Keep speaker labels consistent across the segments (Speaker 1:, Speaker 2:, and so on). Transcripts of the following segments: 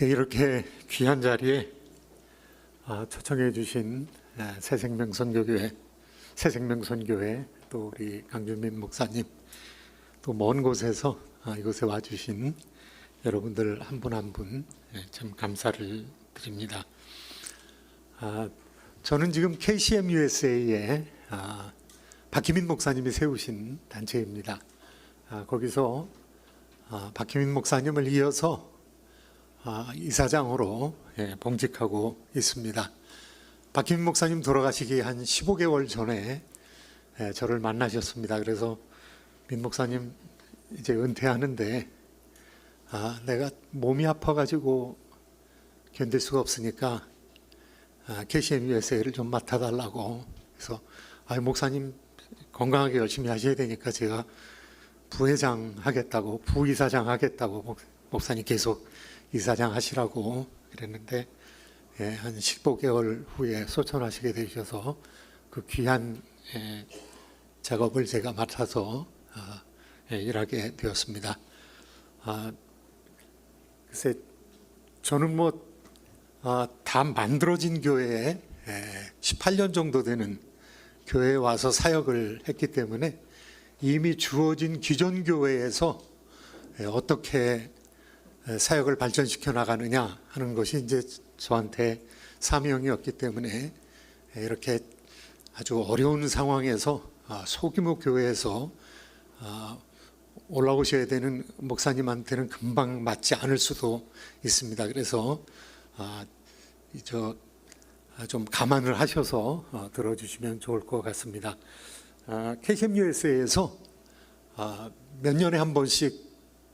Speaker 1: 이렇게 귀한 자리에 초청해 주신 새생명선교회 또 우리 강준민 목사님, 또 먼 곳에서 이곳에 와주신 여러분들 한 분 한 분 참 감사를 드립니다. 저는 지금 KCM USA에 박희민 목사님이 세우신 단체입니다. 거기서 박희민 목사님을 이어서 이사장으로 봉직하고 있습니다. 박희민 목사님 돌아가시기 한 15개월 전에 저를 만나셨습니다. 그래서 민 목사님 이제 은퇴하는데 내가 몸이 아파가지고 견딜 수가 없으니까 KCM USA를 좀 맡아달라고. 그래서 목사님 건강하게 열심히 하셔야 되니까 제가 부회장 하겠다고, 부이사장 하겠다고, 목사님 계속 이사장 하시라고 그랬는데 한 15개월 후에 소천하시게 되셔서 그 귀한 작업을 제가 맡아서 일하게 되었습니다. 글쎄 저는 다 만들어진 교회에 18년 정도 되는 교회에 와서 사역을 했기 때문에 이미 주어진 기존 교회에서 어떻게 사역을 발전시켜 나가느냐 하는 것이 이제 저한테 사명이었기 때문에 이렇게 아주 어려운 상황에서 소규모 교회에서 올라오셔야 되는 목사님한테는 금방 맞지 않을 수도 있습니다. 그래서 좀 감안을 하셔서 들어주시면 좋을 것 같습니다. KCM USA에서 몇 년에 한 번씩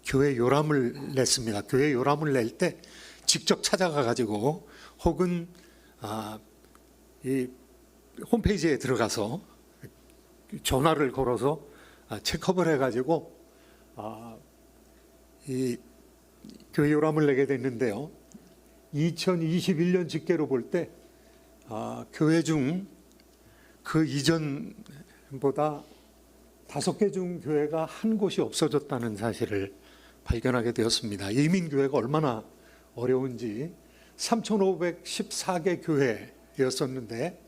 Speaker 1: 교회 요람을 냈습니다. 교회 요람을 낼 때 직접 찾아가 가지고 혹은 이 홈페이지에 들어가서 전화를 걸어서 체크업을 해가지고 이 교회 요람을 내게 됐는데요. 2021년 집계로 볼 때 교회 중 그 이전보다 5개 중 교회가 한 곳이 없어졌다는 사실을 발견하게 되었습니다. 이민교회가 얼마나 어려운지. 3,514개 교회였었는데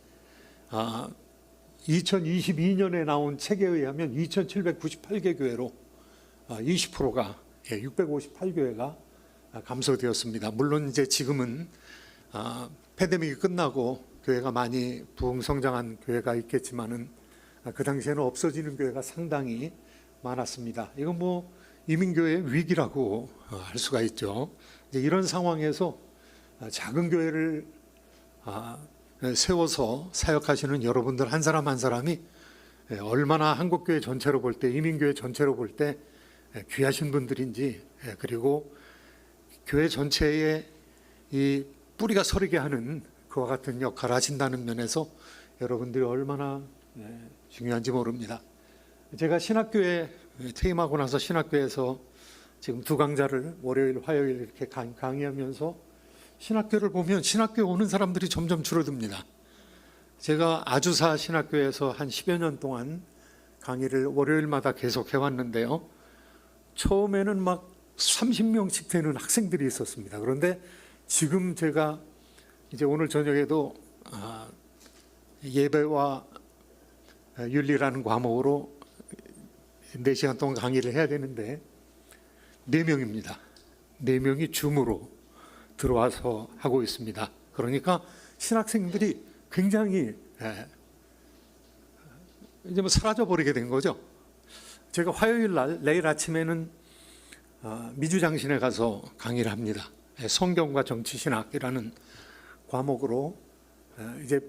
Speaker 1: 2022년에 나온 책에 의하면 2,798개 교회로 20%가 658교회가 감소되었습니다. 물론 이제 지금은 팬데믹이 끝나고 교회가 많이 부흥성장한 교회가 있겠지만은 그 당시에는 없어지는 교회가 상당히 많았습니다. 이건 이민교회의 위기라고 할 수가 있죠. 이제 이런 상황에서 작은 교회를 세워서 사역하시는 여러분들 한 사람 한 사람이 얼마나 한국교회 전체로 볼 때, 이민교회 전체로 볼 때 귀하신 분들인지, 그리고 교회 전체에 이 뿌리가 서리게 하는 그와 같은 역할을 하신다는 면에서 여러분들이 얼마나 중요한지 모릅니다. 제가 신학교에 퇴임하고 나서 신학교에서 지금 2강좌를 월요일, 화요일 이렇게 강의하면서 신학교를 보면 신학교에 오는 사람들이 점점 줄어듭니다. 제가 아주사 신학교에서 한 10여 년 동안 강의를 월요일마다 계속 해왔는데요. 처음에는 막 30명씩 되는 학생들이 있었습니다. 그런데 지금 제가 이제 오늘 저녁에도 예배와 윤리라는 과목으로 4시간 동안 강의를 해야 되는데 4명입니다. 4명이 줌으로 들어와서 하고 있습니다. 그러니까 신학생들이 굉장히 이제 사라져버리게 된 거죠. 제가 화요일 날 내일 아침에는 미주장신에 가서 강의를 합니다. 성경과 정치신학이라는 과목으로 이제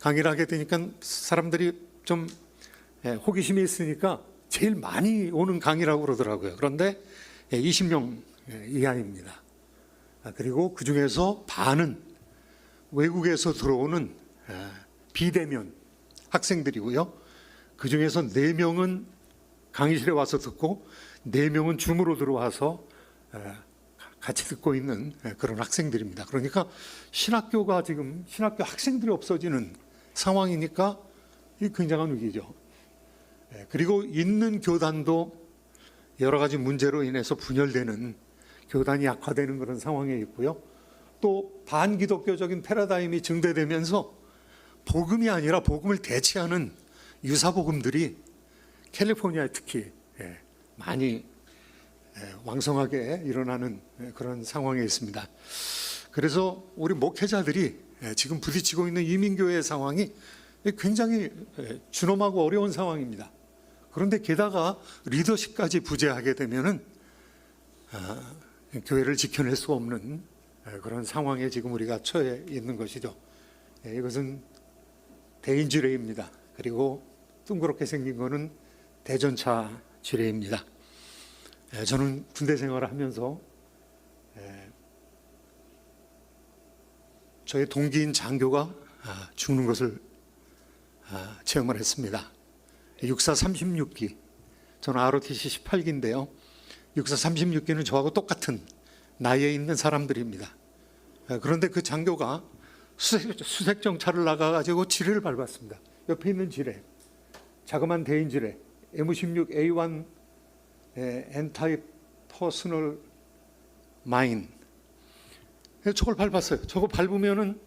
Speaker 1: 강의를 하게 되니까 사람들이 좀 호기심이 있으니까 제일 많이 오는 강의라고 그러더라고요. 그런데 20명 이하입니다. 그리고 그 중에서 반은 외국에서 들어오는 비대면 학생들이고요. 그 중에서 4명은 강의실에 와서 듣고 4명은 줌으로 들어와서 같이 듣고 있는 그런 학생들입니다. 그러니까 신학교가 지금 신학교 학생들이 없어지는 상황이니까 이 굉장한 위기죠. 그리고 있는 교단도 여러 가지 문제로 인해서 분열되는 교단이 약화되는 그런 상황에 있고요. 또 반기독교적인 패러다임이 증대되면서 복음이 아니라 복음을 대체하는 유사복음들이 캘리포니아에 특히 많이 왕성하게 일어나는 그런 상황에 있습니다. 그래서 우리 목회자들이 지금 부딪히고 있는 이민교회의 상황이 굉장히 준엄하고 어려운 상황입니다. 그런데 게다가 리더십까지 부재하게 되면은 교회를 지켜낼 수 없는 그런 상황에 지금 우리가 처해 있는 것이죠. 이것은 대인지뢰입니다. 그리고 둥그렇게 생긴 것은 대전차 지뢰입니다. 저는 군대 생활을 하면서 저의 동기인 장교가 죽는 것을 체험을 했습니다. 육사 36기, 저는 ROTC 18기인데요. 육사 36기는 저하고 똑같은 나이에 있는 사람들입니다. 그런데 그 장교가 수색정찰을 나가가지고 지뢰를 밟았습니다. 옆에 있는 지뢰, 자그마한 대인 지뢰, M16A1 N-Type Personal Mine. 저걸 밟았어요. 저거 밟으면은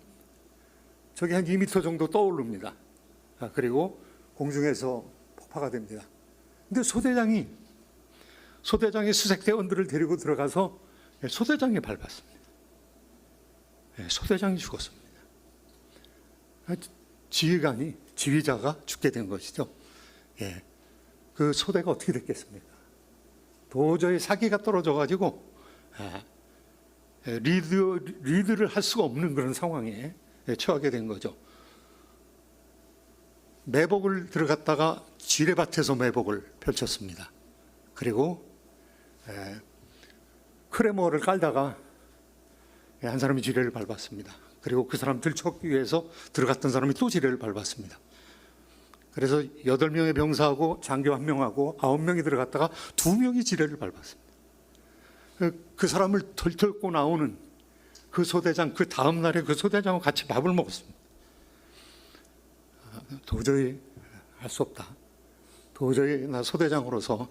Speaker 1: 저기 한 2m 정도 떠오릅니다. 그리고 공중에서 폭파가 됩니다. 근데 소대장이 수색대원들을 데리고 들어가서 소대장이 밟았습니다. 소대장이 죽었습니다. 지휘자가 죽게 된 것이죠. 그 소대가 어떻게 됐겠습니까? 도저히 사기가 떨어져가지고 리드를 할 수가 없는 그런 상황에 처하게 된 거죠. 매복을 들어갔다가 지뢰밭에서 매복을 펼쳤습니다. 그리고 크레모를 깔다가 한 사람이 지뢰를 밟았습니다. 그리고 그 사람 들쫓기 위해서 들어갔던 사람이 또 지뢰를 밟았습니다. 그래서 8명의 병사하고 장교 1명하고 9명이 들어갔다가 2명이 지뢰를 밟았습니다. 그 사람을 털털고 나오는 그 소대장, 그 다음 날에 그 소대장과 같이 밥을 먹었습니다. 도저히 할 수 없다. 도저히 나 소대장으로서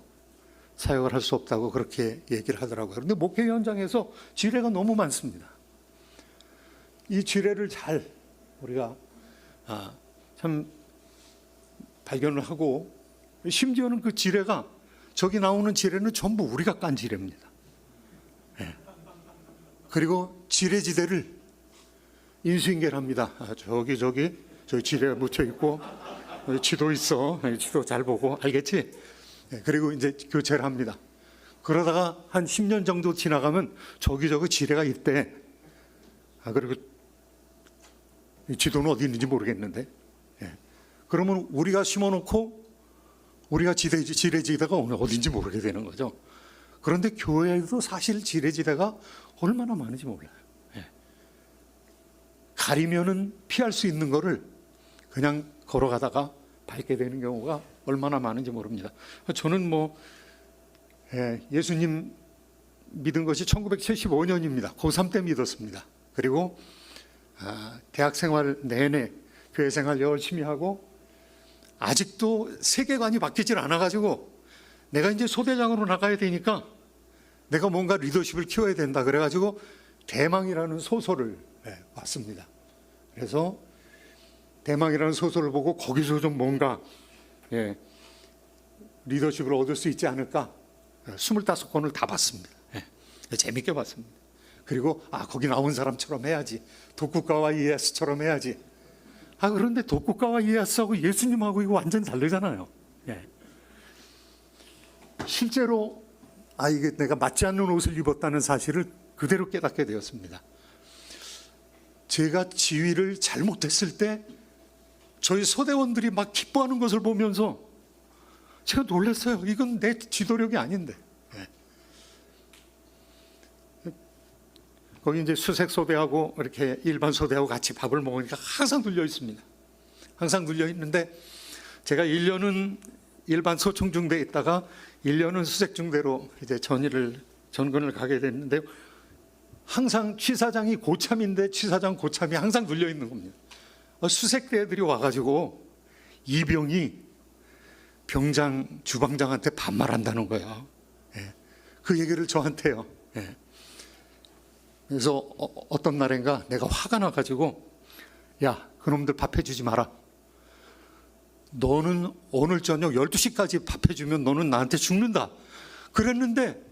Speaker 1: 사역을 할 수 없다고 그렇게 얘기를 하더라고요. 그런데 목회 현장에서 지뢰가 너무 많습니다. 이 지뢰를 잘 우리가 참 발견을 하고, 심지어는 그 지뢰가, 저기 나오는 지뢰는 전부 우리가 깐 지뢰입니다. 그리고 지뢰지대를 인수인계합니다. 저기 지뢰가 묻혀 있고 지도 있어. 지도 잘 보고 알겠지? 그리고 이제 교체를 합니다. 그러다가 한 10년 정도 지나가면 저기 지뢰가 있대. 그리고 지도는 어디 있는지 모르겠는데. 그러면 우리가 심어놓고 우리가 지뢰지대가 어딘지 모르게 되는 거죠. 그런데 교회에도 사실 지뢰지대가 얼마나 많은지 몰라요. 가리면은 피할 수 있는 거를 그냥 걸어가다가 밟게 되는 경우가 얼마나 많은지 모릅니다. 저는 예수님 믿은 것이 1975년입니다. 고3 때 믿었습니다. 그리고 대학 생활 내내 교회 생활 열심히 하고 아직도 세계관이 바뀌질 않아가지고 내가 이제 소대장으로 나가야 되니까 내가 뭔가 리더십을 키워야 된다 그래가지고 대망이라는 소설을 봤습니다. 그래서 대망이라는 소설을 보고 거기서 좀 뭔가 리더십을 얻을 수 있지 않을까 25권을 다 봤습니다. 재밌게 봤습니다. 그리고 거기 나온 사람처럼 해야지, 독국가와 이에야스처럼 해야지. 그런데 독국가와 이에야스하고 예수님하고 이거 완전 다르잖아요. 실제로 이게 내가 맞지 않는 옷을 입었다는 사실을 그대로 깨닫게 되었습니다. 제가 지휘를 잘못했을 때 저희 소대원들이 막 기뻐하는 것을 보면서 제가 놀랐어요. 이건 내 지도력이 아닌데. 거기 이제 수색 소대하고 이렇게 일반 소대하고 같이 밥을 먹으니까 항상 눌려 있습니다. 항상 눌려 있는데 제가 1년은 일반 소총중대에 있다가 1년은 수색중대로 이제 전근을 가게 됐는데요. 항상 취사장이 고참인데 취사장 고참이 항상 눌려 있는 겁니다. 수색대들이 와가지고 이병이 병장 주방장한테 반말한다는 거예요. 그 얘기를 저한테요. 그래서 어떤 날인가 내가 화가 나가지고, 야, 그놈들 밥 해주지 마라. 너는 오늘 저녁 12시까지 밥 해주면 너는 나한테 죽는다. 그랬는데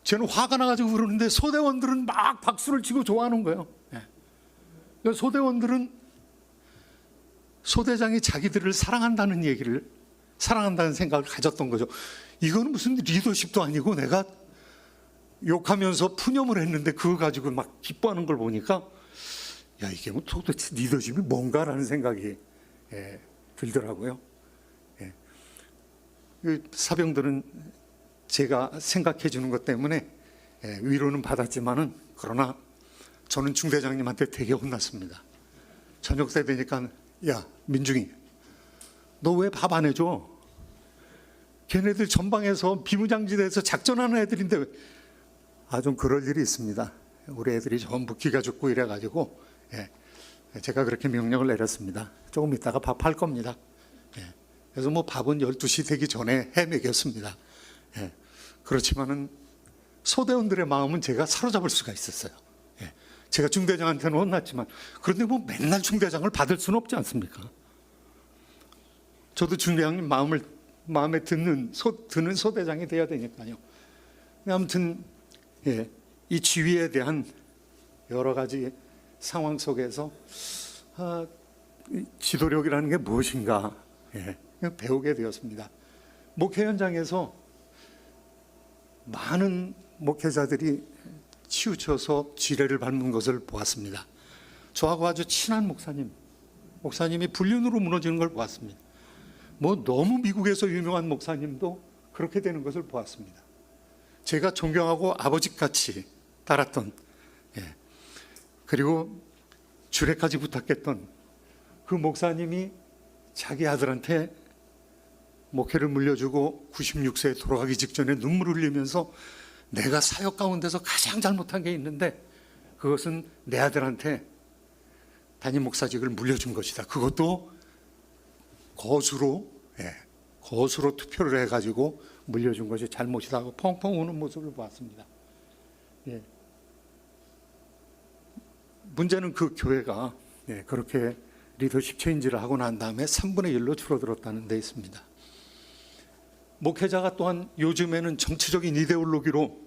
Speaker 1: 쟤는 화가 나가지고 그러는데 소대원들은 막 박수를 치고 좋아하는 거예요. 소대원들은 소대장이 자기들을 사랑한다는 생각을 가졌던 거죠. 이거는 무슨 리더십도 아니고 내가 욕하면서 푸념을 했는데 그거 가지고 막 기뻐하는 걸 보니까, 야, 이게 뭐 도대체 리더십이 뭔가라는 생각이 들더라고요. 사병들은 제가 생각해 주는 것 때문에 위로는 받았지만은, 그러나 저는 중대장님한테 되게 혼났습니다. 저녁 때 되니까, 야, 민중이, 너 왜 밥 안 해줘? 걔네들 전방에서 비무장지대에서 작전하는 애들인데 왜? 좀 그럴 일이 있습니다. 우리 애들이 전부 기가 죽고 이래가지고 제가 그렇게 명령을 내렸습니다. 조금 있다가 밥 할 겁니다. 그래서 뭐 밥은 12시 되기 전에 해 먹였습니다. 그렇지만은 소대원들의 마음은 제가 사로잡을 수가 있었어요. 제가 중대장한테는 혼났지만, 그런데 뭐 맨날 중대장을 받을 수는 없지 않습니까? 저도 중대장님 마음에 드는 소대장이 돼야 되니까요. 아무튼 이 지휘에 대한 여러 가지 상황 속에서 지도력이라는 게 무엇인가 배우게 되었습니다. 목회 현장에서 많은 목회자들이 치우쳐서 지뢰를 밟는 것을 보았습니다. 저하고 아주 친한 목사님이 불륜으로 무너지는 걸 보았습니다. 뭐 너무 미국에서 유명한 목사님도 그렇게 되는 것을 보았습니다. 제가 존경하고 아버지같이 따랐던, 그리고 주례까지 부탁했던 그 목사님이 자기 아들한테 목회를 물려주고 96세에 돌아가기 직전에 눈물을 흘리면서, 내가 사역 가운데서 가장 잘못한 게 있는데 그것은 내 아들한테 담임 목사직을 물려준 것이다. 그것도 거수로 투표를 해가지고 물려준 것이 잘못이다 하고 펑펑 우는 모습을 보았습니다. 문제는 그 교회가 그렇게 리더십 체인지를 하고 난 다음에 3분의 1로 줄어들었다는 데 있습니다. 목회자가 또한 요즘에는 정치적인 이데올로기로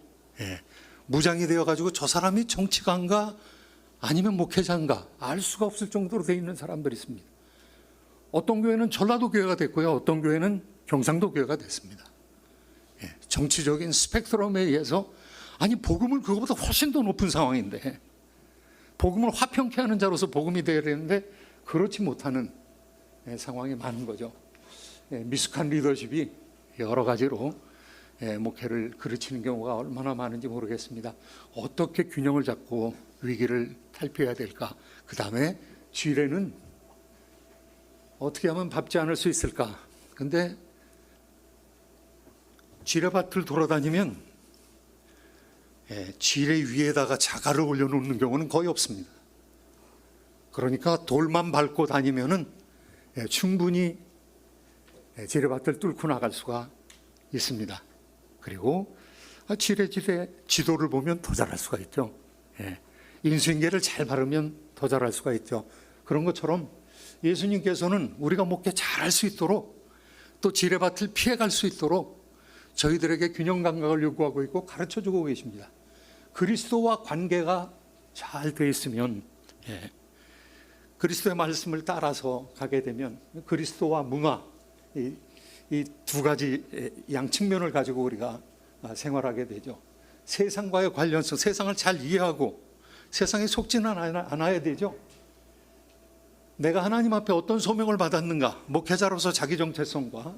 Speaker 1: 무장이 되어가지고 저 사람이 정치가인가 아니면 목회자인가 알 수가 없을 정도로 되어 있는 사람들이 있습니다. 어떤 교회는 전라도 교회가 됐고요, 어떤 교회는 경상도 교회가 됐습니다. 정치적인 스펙트럼에 의해서, 아니 복음을 그거보다 훨씬 더 높은 상황인데 복음을 화평케 하는 자로서 복음이 되어야 되는데 그렇지 못하는 상황이 많은 거죠. 미숙한 리더십이 여러 가지로 목회를 그르치는 경우가 얼마나 많은지 모르겠습니다. 어떻게 균형을 잡고 위기를 탈피해야 될까? 그 다음에 지뢰는 어떻게 하면 밟지 않을 수 있을까? 근데 지뢰밭을 돌아다니면 지뢰 위에다가 자갈을 올려놓는 경우는 거의 없습니다. 그러니까 돌만 밟고 다니면은 충분히 지뢰밭을 뚫고 나갈 수가 있습니다. 그리고 지뢰지대 지도를 보면 더 잘할 수가 있죠. 인수인계를 잘 바르면 더 잘할 수가 있죠. 그런 것처럼 예수님께서는 우리가 목회 잘할 수 있도록, 또 지뢰밭을 피해갈 수 있도록 저희들에게 균형 감각을 요구하고 있고 가르쳐주고 계십니다. 그리스도와 관계가 잘 돼 있으면, 그리스도의 말씀을 따라서 가게 되면 그리스도와 문화, 이 두 가지 양측면을 가지고 우리가 생활하게 되죠. 세상과의 관련성, 세상을 잘 이해하고 세상에 속지는 않아야 되죠. 내가 하나님 앞에 어떤 소명을 받았는가, 목회자로서 자기 정체성과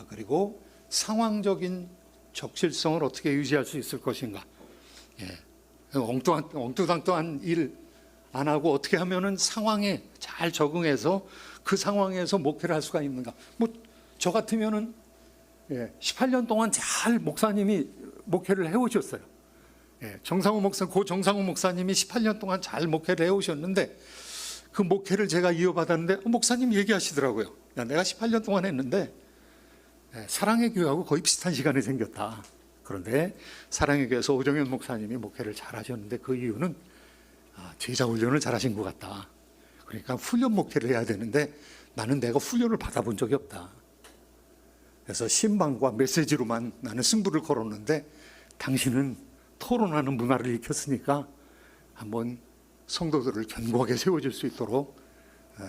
Speaker 1: 그리고 상황적인 적실성을 어떻게 유지할 수 있을 것인가. 엉뚱한 일 안 하고 어떻게 하면은 상황에 잘 적응해서 그 상황에서 목회를 할 수가 있는가. 뭐 저 같으면은 18년 동안 잘 목사님이 목회를 해오셨어요. 고 정상호 목사님이 18년 동안 잘 목회를 해오셨는데, 그 목회를 제가 이어받았는데 목사님 얘기하시더라고요. 야, 내가 18년 동안 했는데 사랑의 교회하고 거의 비슷한 시간이 생겼다. 그런데 사랑의 교회에서 오정현 목사님이 목회를 잘하셨는데 그 이유는 제자 훈련을 잘하신 것 같다. 그러니까 훈련 목회를 해야 되는데 나는 내가 훈련을 받아본 적이 없다. 그래서 신방과 메시지로만 나는 승부를 걸었는데 당신은 토론하는 문화를 익혔으니까 한번 성도들을 견고하게 세워줄 수 있도록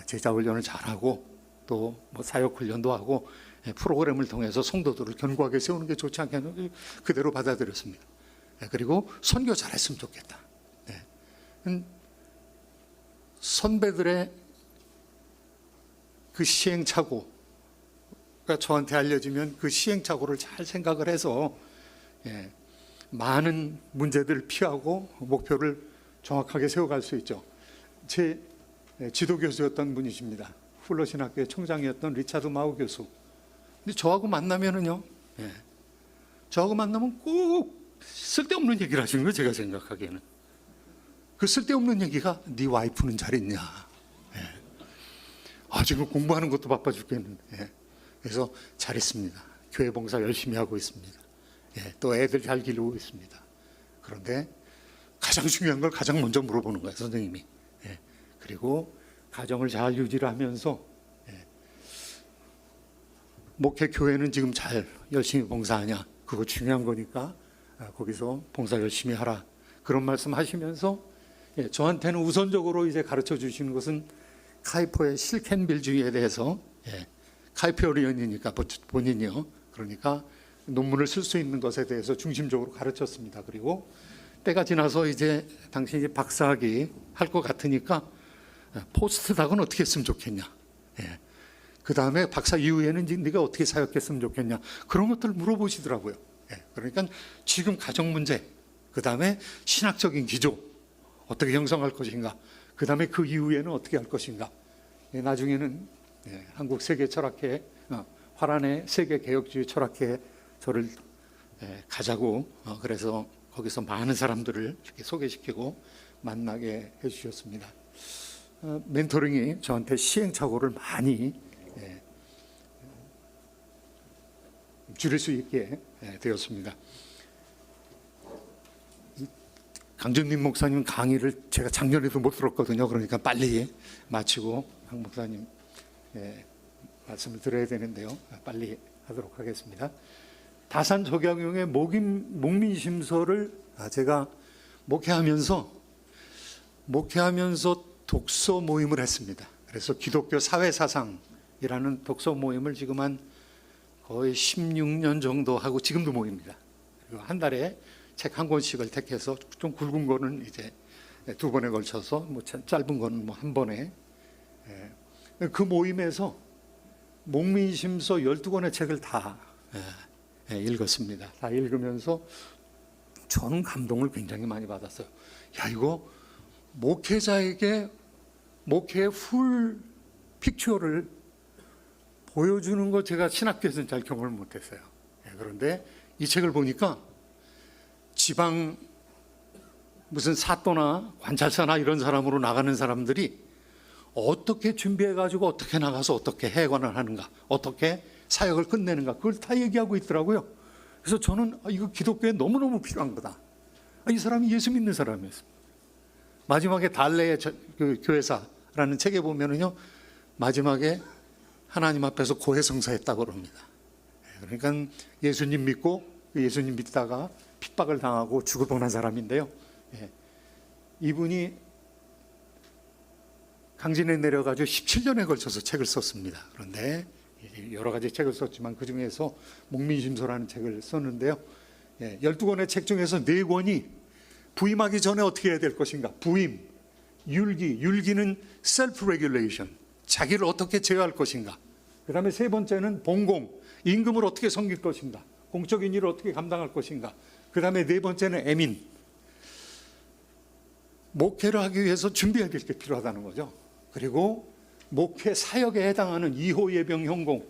Speaker 1: 제자 훈련을 잘하고 또 뭐 사역 훈련도 하고 프로그램을 통해서 성도들을 견고하게 세우는 게 좋지 않겠냐, 그대로 받아들였습니다. 그리고 선교 잘했으면 좋겠다. 선배들의 그 시행착오가 저한테 알려지면 그 시행착오를 잘 생각을 해서 많은 문제들을 피하고 목표를 정확하게 세워갈 수 있죠. 제 지도교수였던 분이십니다. 풀러신학교의 총장이었던 리차드 마우 교수. 근데 저하고 만나면은요, 저하고 만나면 꼭 쓸데없는 얘기를 하시는 거예요. 제가 생각하기에는 그 쓸데없는 얘기가 네 와이프는 잘 있냐, 지금 공부하는 것도 바빠 죽겠는데, 그래서 잘 있습니다. 교회 봉사 열심히 하고 있습니다. 또 애들 잘 기르고 있습니다. 그런데 가장 중요한 걸 가장 먼저 물어보는 거예요, 선생님이. 그리고 가정을 잘 유지를 하면서 목회 교회는 지금 잘 열심히 봉사하냐, 그거 중요한 거니까 거기서 봉사 열심히 하라, 그런 말씀 하시면서 저한테는 우선적으로 이제 가르쳐 주시는 것은 카이퍼의 실켄빌주의에 대해서, 카이퍼리언이니까 본인이요, 그러니까 논문을 쓸 수 있는 것에 대해서 중심적으로 가르쳤습니다. 그리고 때가 지나서 이제 당신이 박사학위 할 것 같으니까 포스트닥은 어떻게 했으면 좋겠냐, 그 다음에 박사 이후에는 네가 어떻게 사역했으면 좋겠냐, 그런 것들을 물어보시더라고요. 그러니까 지금 가정 문제, 그 다음에 신학적인 기조 어떻게 형성할 것인가, 그 다음에 그 이후에는 어떻게 할 것인가. 나중에는 한국 세계 철학회, 화란의 세계 개혁주의 철학회에 저를 가자고, 그래서 거기서 많은 사람들을 이렇게 소개시키고 만나게 해주셨습니다. 멘토링이 저한테 시행착오를 많이 줄일 수 있게 되었습니다. 강준민 목사님 강의를 제가 작년에도 못 들었거든요. 그러니까 빨리 마치고 강 목사님 말씀을 드려야 되는데요. 빨리 하도록 하겠습니다. 다산 적용의 목민심서를 제가 목회하면서 독서 모임을 했습니다. 그래서 기독교 사회사상이라는 독서 모임을 지금 한 거의 16년 정도 하고 지금도 모입니다. 그리고 한 달에 책 한 권씩을 택해서 좀 굵은 거는 이제 두 번에 걸쳐서, 뭐 짧은 거는 뭐 한 번에, 그 모임에서 목민심서 12권의 책을 다 읽었습니다. 다 읽으면서 저는 감동을 굉장히 많이 받았어요. 야, 이거 목회자에게 목회의 풀 픽처를 보여주는 거 제가 신학교에서는 잘 경험을 못했어요. 그런데 이 책을 보니까 지방 무슨 사또나 관찰사나 이런 사람으로 나가는 사람들이 어떻게 준비해가지고 어떻게 나가서 어떻게 해관을 하는가, 어떻게 사역을 끝내는가, 그걸 다 얘기하고 있더라고요. 그래서 저는 이거 기독교에 너무너무 필요한 거다. 이 사람이 예수 믿는 사람이었습니다. 마지막에 달레의 그 교회사라는 책에 보면은요, 마지막에 하나님 앞에서 고해성사했다고 그럽니다. 그러니까 예수님 믿고 예수님 믿다가 핍박을 당하고 죽을 뻔한 사람인데요. 이분이 강진에 내려가지고 17년에 걸쳐서 책을 썼습니다. 그런데 여러 가지 책을 썼지만 그 중에서 목민심서라는 책을 썼는데요. 12권의 책 중에서 4권이 부임하기 전에 어떻게 해야 될 것인가, 부임, 율기는 self regulation, 자기를 어떻게 제어할 것인가, 그 다음에 3번째는 봉공, 임금을 어떻게 섬길 것인가, 공적인 일을 어떻게 감당할 것인가, 그 다음에 4번째는 애민, 목회를 하기 위해서 준비해야 될 게 필요하다는 거죠. 그리고 목회 사역에 해당하는 2호 예병 형공,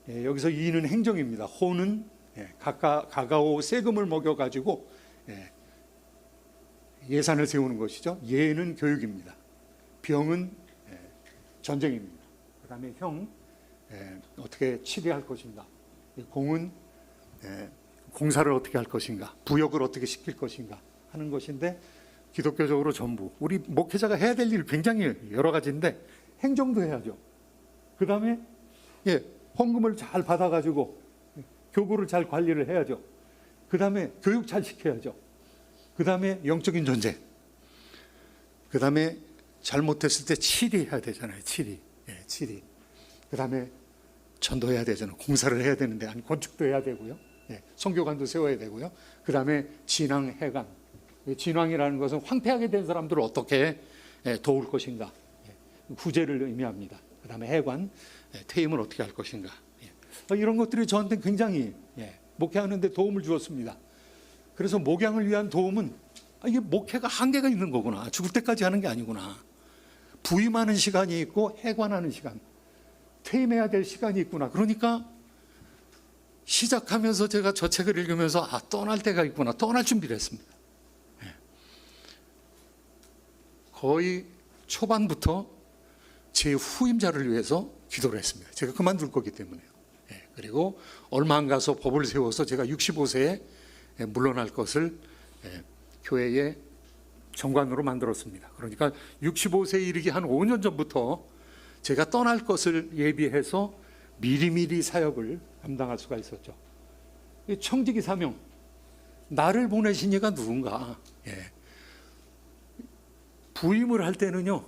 Speaker 1: 여기서 이는 행정입니다. 호는 가가오 세금을 먹여가지고 예산을 세우는 것이죠. 예는 교육입니다. 병은 전쟁입니다. 그 다음에 형, 어떻게 치료할 것인가. 공은 공사를 어떻게 할 것인가, 부역을 어떻게 시킬 것인가 하는 것인데, 기독교적으로 전부 우리 목회자가 해야 될 일 굉장히 여러 가지인데 행정도 해야죠. 그 다음에 헌금을 잘 받아가지고 교구를 잘 관리를 해야죠. 그 다음에 교육 잘 시켜야죠. 그 다음에 영적인 존재. 그 다음에 잘못했을 때 치리해야 되잖아요. 치리. 치리. 그 다음에 전도해야 되잖아요. 공사를 해야 되는데 건축도 해야 되고요. 선교관도 세워야 되고요. 그 다음에 진앙, 해관. 진앙이라는 것은 황폐하게 된 사람들을 어떻게 도울 것인가, 구제를 의미합니다. 그 다음에 해관, 퇴임을 어떻게 할 것인가. 이런 것들이 저한테 굉장히 목회하는 데 도움을 주었습니다. 그래서 목양을 위한 도움은 이게 목회가 한계가 있는 거구나. 죽을 때까지 하는 게 아니구나. 부임하는 시간이 있고 해관하는 시간, 퇴임해야 될 시간이 있구나. 그러니까 시작하면서 제가 저 책을 읽으면서 떠날 때가 있구나. 떠날 준비를 했습니다. 거의 초반부터 제 후임자를 위해서 기도를 했습니다. 제가 그만둘 거기 때문에요. 그리고 얼마 안 가서 법을 세워서 제가 65세에 물러날 것을 교회의 정관으로 만들었습니다. 그러니까 65세에 이르기 한 5년 전부터 제가 떠날 것을 예비해서 미리미리 사역을 감당할 수가 있었죠. 청지기 사명, 나를 보내신 이가 누군가. 부임을 할 때는요,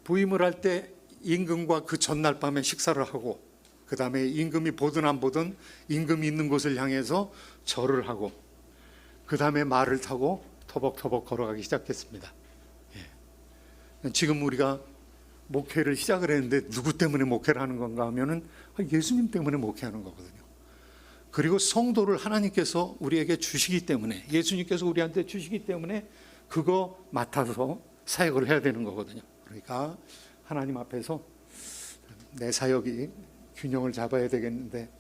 Speaker 1: 부임을 할 때 임금과 그 전날 밤에 식사를 하고, 그 다음에 임금이 보든 안 보든 임금이 있는 곳을 향해서 절을 하고, 그 다음에 말을 타고 터벅터벅 걸어가기 시작했습니다. 지금 우리가 목회를 시작을 했는데 누구 때문에 목회를 하는 건가 하면은 예수님 때문에 목회하는 거거든요. 그리고 성도를 하나님께서 우리에게 주시기 때문에, 예수님께서 우리한테 주시기 때문에 그거 맡아서 사역을 해야 되는 거거든요. 그러니까 하나님 앞에서 내 사역이 균형을 잡아야 되겠는데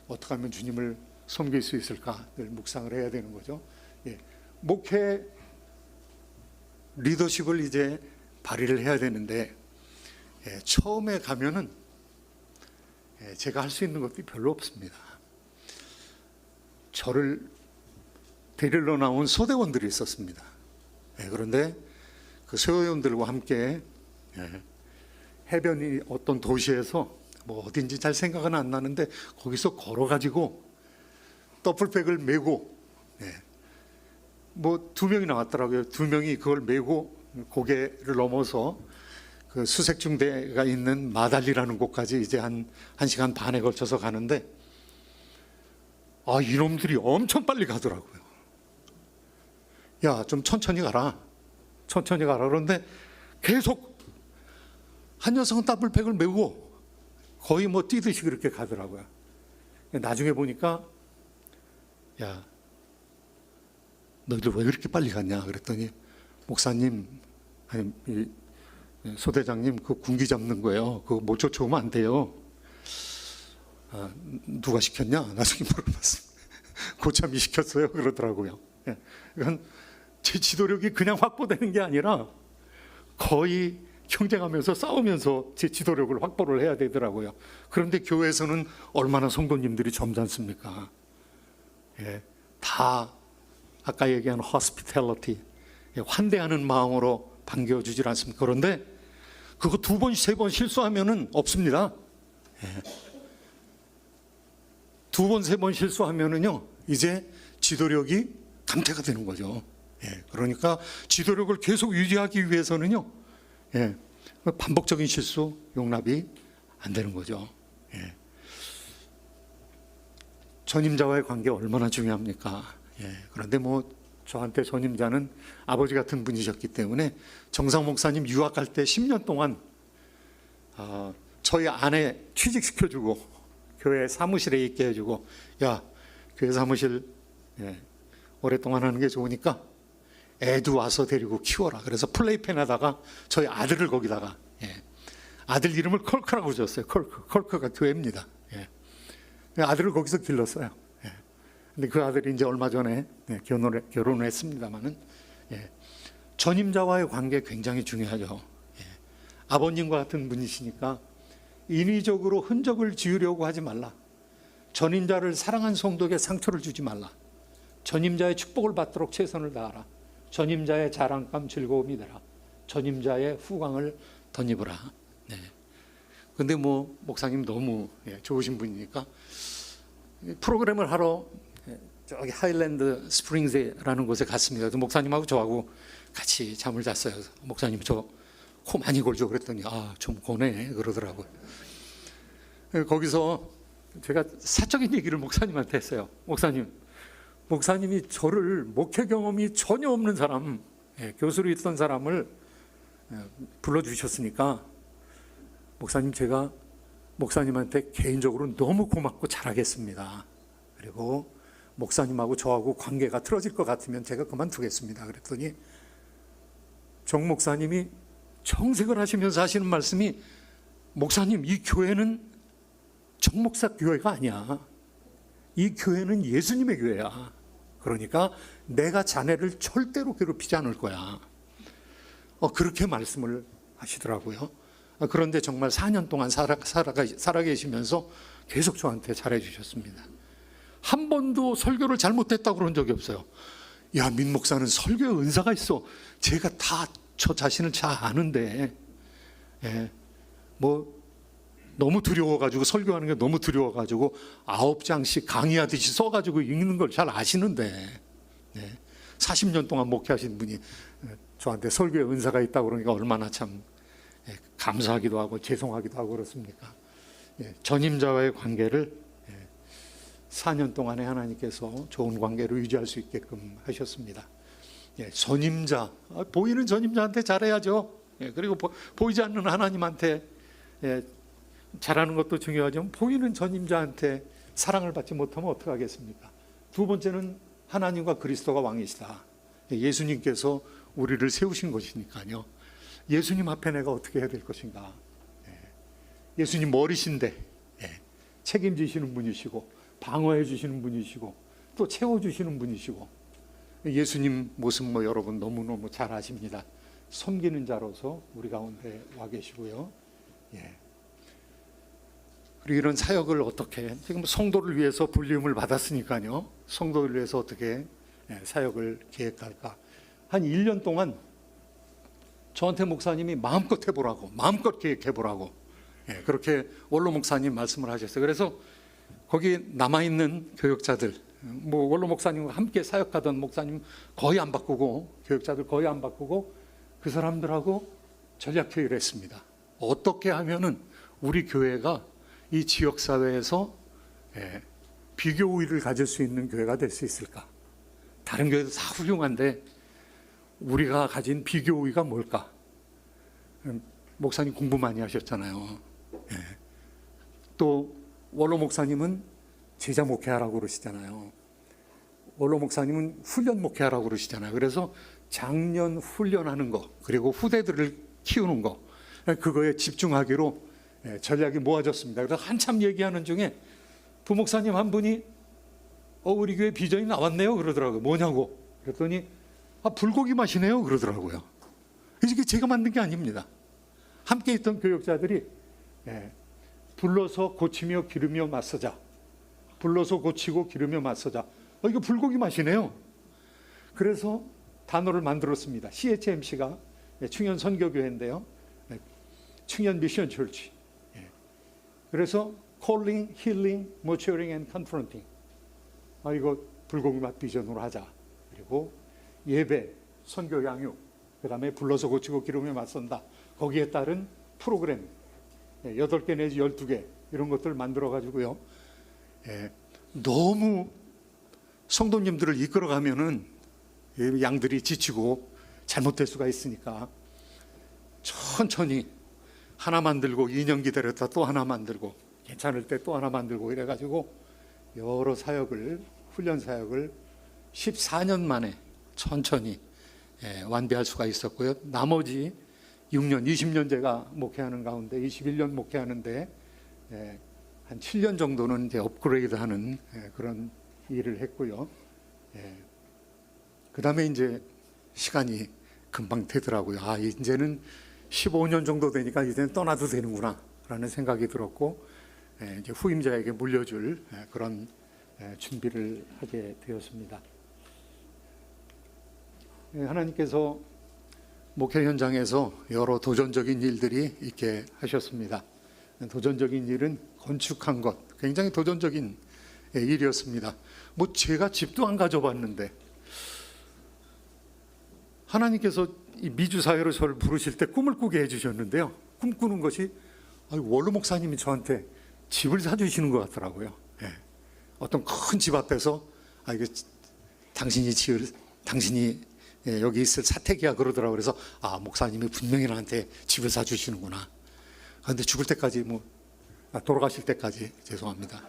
Speaker 1: 어떻게 하면 주님을 섬길 수 있을까 늘 묵상을 해야 되는 거죠. 목회 리더십을 이제 발휘를 해야 되는데 처음에 가면은 제가 할 수 있는 것들이 별로 없습니다. 저를 데리러 나온 소대원들이 있었습니다. 그런데 그 소대원들과 함께 해변이 어떤 도시에서 뭐 어딘지 잘 생각은 안 나는데 거기서 걸어가지고 더블백을 메고 뭐 2명이 나왔더라고요. 2명이 그걸 메고 고개를 넘어서 그 수색중대가 있는 마달리라는 곳까지 이제 한 1시간 반에 걸쳐서 가는데 이놈들이 엄청 빨리 가더라고요. 야, 좀 천천히 가라. 천천히 가라. 그런데 계속 한 녀석은 더블백을 메고 거의 뭐 뛰듯이 그렇게 가더라고요. 나중에 보니까 야, 너희들 왜 그렇게 빨리 갔냐 그랬더니 목사님, 아니 소대장님 그 군기 잡는 거예요. 그거 못 쫓아오면 안 돼요. 누가 시켰냐? 나중에 물어봤습니다. 고참이 시켰어요. 그러더라고요. 이건 제 지도력이 그냥 확보되는 게 아니라 거의 경쟁하면서 싸우면서 제 지도력을 확보를 해야 되더라고요. 그런데 교회에서는 얼마나 성도님들이 점잖습니까? 다 아까 얘기한 hospitality, 환대하는 마음으로 반겨주질 않습니까? 그런데 그거 2번, 3번 실수하면은 없습니다. 2번, 3번 실수하면은요, 이제 지도력이 감퇴가 되는 거죠. 그러니까 지도력을 계속 유지하기 위해서는요, 반복적인 실수 용납이 안 되는 거죠. 전임자와의 관계 얼마나 중요합니까? 그런데 뭐 저한테 전임자는 아버지 같은 분이셨기 때문에 정상 목사님 유학할 때 10년 동안 저희 아내 취직시켜주고 교회 사무실에 있게 해주고, 야, 교회 사무실 오랫동안 하는 게 좋으니까 애도 와서 데리고 키워라. 그래서 플레이펜에다가 저희 아들을 거기다가 아들 이름을 컬크라고 지었어요. 컬크가 교회입니다. 아들을 거기서 길렀어요. 근데 그 아들이 이제 얼마 전에 결혼을 했습니다만은 전임자와의 관계 굉장히 중요하죠. 아버님과 같은 분이시니까 인위적으로 흔적을 지우려고 하지 말라. 전임자를 사랑한 성도에게 상처를 주지 말라. 전임자의 축복을 받도록 최선을 다하라. 전임자의 자랑감 즐거움이 되라. 전임자의 후광을 덧입으라. 네. 근데 뭐 목사님 너무 좋으신 분이니까 프로그램을 하러 저기 하일랜드 스프링스라는 곳에 갔습니다. 목사님하고 저하고 같이 잠을 잤어요. 목사님 저 코 많이 골죠 그랬더니 좀 고네 그러더라고요. 거기서 제가 사적인 얘기를 목사님한테 했어요. 목사님이 저를 목회 경험이 전혀 없는 사람, 교수로 있던 사람을 불러주셨으니까 목사님 제가 목사님한테 개인적으로 너무 고맙고 잘하겠습니다. 그리고 목사님하고 저하고 관계가 틀어질 것 같으면 제가 그만두겠습니다. 그랬더니 정 목사님이 청색을 하시면서 하시는 말씀이 목사님 이 교회는 정 목사 교회가 아니야. 이 교회는 예수님의 교회야. 그러니까 내가 자네를 절대로 괴롭히지 않을 거야. 그렇게 말씀을 하시더라고요. 그런데 정말 4년 동안 살아 계시면서 계속 저한테 잘해 주셨습니다. 한 번도 설교를 잘못했다고 그런 적이 없어요. 야, 민 목사는 설교에 은사가 있어. 제가 다 저 자신을 잘 아는데 뭐 너무 두려워가지고 설교하는 게 너무 두려워가지고 9장씩 강의하듯이 써가지고 읽는 걸 잘 아시는데 40년 동안 목회하신 분이 저한테 설교에 은사가 있다고 그러니까 얼마나 참 감사하기도 하고 죄송하기도 하고 그렇습니까? 전임자와의 관계를 4년 동안에 하나님께서 좋은 관계로 유지할 수 있게끔 하셨습니다. 전임자, 보이는 전임자한테 잘해야죠. 그리고 보이지 않는 하나님한테 잘하는 것도 중요하지만 보이는 전임자한테 사랑을 받지 못하면 어떡하겠습니까? 두 번째는 하나님과 그리스도가 왕이시다. 예수님께서 우리를 세우신 것이니까요. 예수님 앞에 내가 어떻게 해야 될 것인가? 예수님 머리신데 책임지시는 분이시고 방어해 주시는 분이시고 또 채워주시는 분이시고 예수님 모습 뭐 여러분 너무너무 잘 아십니다. 섬기는 자로서 우리 가운데 와 계시고요. 그리고 이런 사역을 어떻게 지금 성도를 위해서 불리움을 받았으니까요. 성도를 위해서 어떻게 사역을 계획할까? 한 1년 동안 저한테 목사님이 마음껏 해보라고 마음껏 계획해보라고 그렇게 원로 목사님 말씀을 하셨어요. 그래서 거기 남아있는 교역자들 뭐 원로 목사님과 함께 사역하던 목사님 거의 안 바꾸고 교역자들 거의 안 바꾸고 그 사람들하고 전략회의를 했습니다. 어떻게 하면은 우리 교회가 이 지역사회에서 비교 우위를 가질 수 있는 교회가 될 수 있을까? 다른 교회도 다 훌륭한데 우리가 가진 비교 우위가 뭘까? 목사님 공부 많이 하셨잖아요. 또 원로 목사님은 제자 목회하라고 그러시잖아요. 원로 목사님은 훈련 목회하라고 그러시잖아요. 그래서 장년 훈련하는 거 그리고 후대들을 키우는 거 그거에 집중하기로 전략이 모아졌습니다. 그래서 한참 얘기하는 중에 부목사님 한 분이 우리 교회 비전이 나왔네요 그러더라고요. 뭐냐고 그랬더니 불고기 맛이네요 그러더라고요. 이게 제가 만든 게 아닙니다. 함께 있던 교역자들이 불러서 고치며 기르며 맞서자. 불러서 고치고 기르며 맞서자. 이거 불고기 맛이네요. 그래서 단어를 만들었습니다. CHMC가 충현 선교교회인데요. 충현 미션 철치. 그래서 calling, healing, maturing and confronting. 이거 불고기 맛 비전으로 하자. 그리고 예배, 선교 양육, 그 다음에 불러서 고치고 기르며 맞선다. 거기에 따른 프로그램 8개 내지 12개 이런 것들을 만들어 가지고요. 너무 성도님들을 이끌어가면은 양들이 지치고 잘못될 수가 있으니까 천천히 하나 만들고 2년 기다렸다 또 하나 만들고 괜찮을 때 또 하나 만들고 이래가지고 여러 사역을 훈련 사역을 14년 만에 천천히 완비할 수가 있었고요. 나머지 6년, 20년 제가 목회하는 가운데 21년 목회하는데 한 7년 정도는 이제 업그레이드하는 그런 일을 했고요. 그 다음에 이제 시간이 금방 되더라고요. 이제는 15년 정도 되니까 이제는 떠나도 되는구나 라는 생각이 들었고 이제 후임자에게 물려줄 그런 준비를 하게 되었습니다. 하나님께서 목회 현장에서 여러 도전적인 일들이 있게 하셨습니다. 도전적인 일은 건축한 것, 굉장히 도전적인 일이었습니다. 뭐 제가 집도 안 가져봤는데 하나님께서 이 미주 사회로 저를 부르실 때 꿈을 꾸게 해주셨는데요. 꿈꾸는 것이 원로 목사님이 저한테 집을 사주시는 것 같더라고요. 어떤 큰 집 앞에서 이거 당신이 여기 있을 사택이야 그러더라고요. 그래서 목사님이 분명히 나한테 집을 사주시는구나. 그런데 죽을 때까지 돌아가실 때까지 죄송합니다.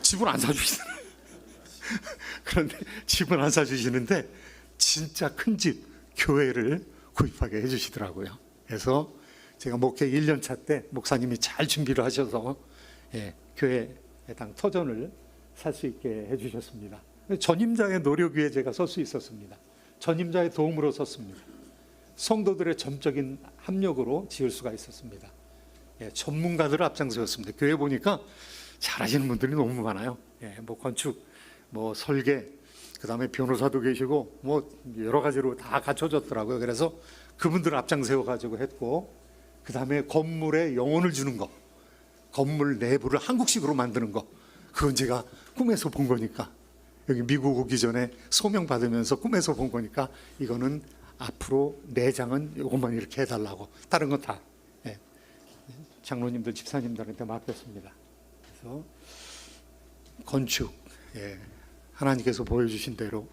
Speaker 1: 집은 안 사주시더라고요. 그런데 집은 안 사주시는데 진짜 큰 집, 교회를 구입하게 해주시더라고요. 그래서 제가 목회 1년 차 때 목사님이 잘 준비를 하셔서 교회 해당 터전을 살 수 있게 해주셨습니다. 전임자의 노력 위에 제가 설 수 있었습니다. 전임자의 도움으로 섰습니다. 성도들의 점적인 합력으로 지을 수가 있었습니다. 전문가들을 앞장서였습니다. 교회 보니까 잘하시는 분들이 너무 많아요. 뭐 건축, 뭐 설계, 그 다음에 변호사도 계시고 뭐 여러 가지로 다 갖춰졌더라고요. 그래서 그분들을 앞장세워 가지고 했고, 그 다음에 건물에 영혼을 주는 거, 건물 내부를 한국식으로 만드는 거, 그건 제가 꿈에서 본 거니까, 여기 미국 오기 전에 소명 받으면서 꿈에서 본 거니까 이거는 앞으로 내장은 이것만 이렇게 해달라고, 다른 건 다 장로님들 집사님들한테 맡겼습니다. 그래서 건축, 하나님께서 보여주신 대로,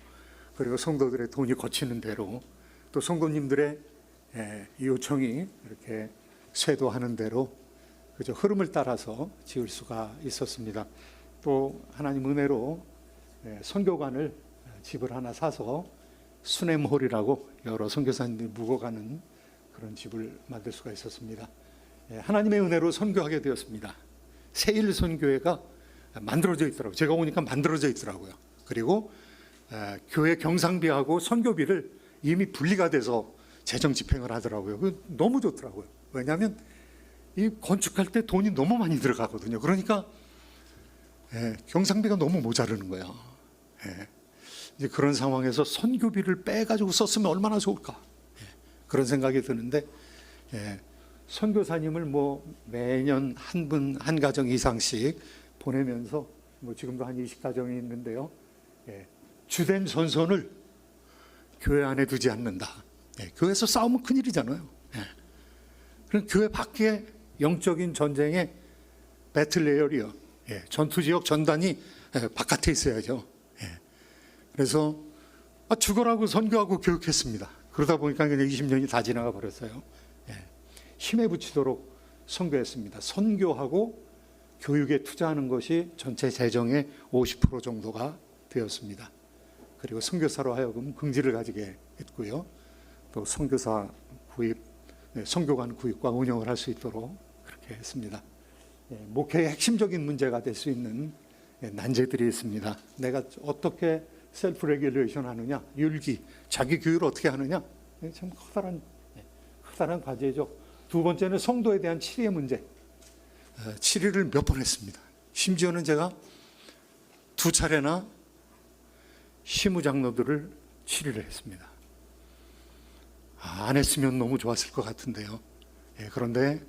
Speaker 1: 그리고 성도들의 돈이 거치는 대로, 또 성도님들의 요청이 이렇게 쇄도하는 대로 그저 흐름을 따라서 지을 수가 있었습니다. 또 하나님 은혜로 선교관을 집을 하나 사서 수냄홀이라고 여러 선교사님들이 묵어가는 그런 집을 만들 수가 있었습니다. 하나님의 은혜로 선교하게 되었습니다. 세일 선교회가 만들어져 있더라고요. 제가 오니까 만들어져 있더라고요. 그리고 교회 경상비하고 선교비를 이미 분리가 돼서 재정 집행을 하더라고요. 너무 좋더라고요. 왜냐하면 이 건축할 때 돈이 너무 많이 들어가거든요. 그러니까 경상비가 너무 모자르는 거예요. 이제 그런 상황에서 선교비를 빼가지고 썼으면 얼마나 좋을까, 그런 생각이 드는데, 선교사님을 뭐 매년 한 분 한 가정 이상씩 보내면서 뭐 지금도 한 20가정이 있는데요. 주된 전선을 교회 안에 두지 않는다. 교회에서 싸우면 큰일이잖아요. 그럼 교회 밖에 영적인 전쟁의 배틀 레이어리어, 전투지역 전단이 바깥에 있어야죠. 그래서 죽어라고 선교하고 교육했습니다. 그러다 보니까 그냥 20년이 다 지나가 버렸어요. 힘에 붙이도록 선교했습니다. 선교하고 교육에 투자하는 것이 전체 재정의 50% 정도가 되었습니다. 그리고 선교사로 하여금 긍지를 가지게 했고요. 또 선교사 구입, 선교관 구입과 운영을 할 수 있도록 그렇게 했습니다. 목회의 핵심적인 문제가 될 수 있는 난제들이 있습니다. 내가 어떻게 셀프 레귤레이션 하느냐, 율기, 자기 교육을 어떻게 하느냐, 참 커다란 과제죠. 두 번째는 성도에 대한 치리의 문제. 치리를 몇 번 했습니다. 심지어는 제가 2차례나 시무장로들을 치리를 했습니다. 안 했으면 너무 좋았을 것 같은데요. 그런데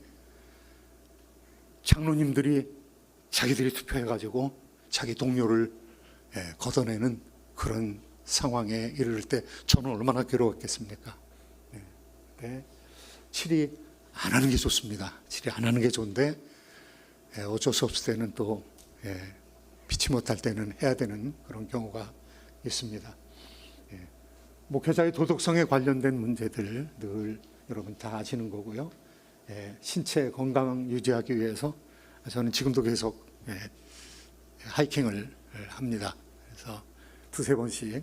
Speaker 1: 장로님들이 자기들이 투표해가지고 자기 동료를 걷어내는 그런 상황에 이를 때 저는 얼마나 괴로웠겠습니까? 치리 안 하는 게 좋습니다. 치리 안 하는 게 좋은데 어쩔 수 없을 때는 또 피치 못할 때는 해야 되는 그런 경우가 있습니다. 목회자의 도덕성에 관련된 문제들 늘 여러분 다 아시는 거고요. 신체 건강 유지하기 위해서 저는 지금도 계속 하이킹을 합니다. 그래서 2-3번씩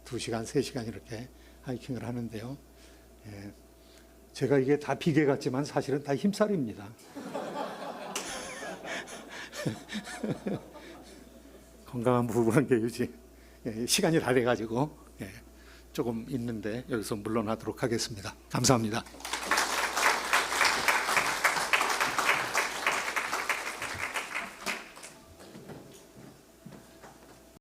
Speaker 1: 2시간, 3시간 이렇게 하이킹을 하는데요. 제가 이게 다 비계 같지만 사실은 다 힘살입니다. 건강한 부부관계 유지. 시간이 다 돼가지고 조금 있는데 여기서 물러나도록 하겠습니다. 감사합니다.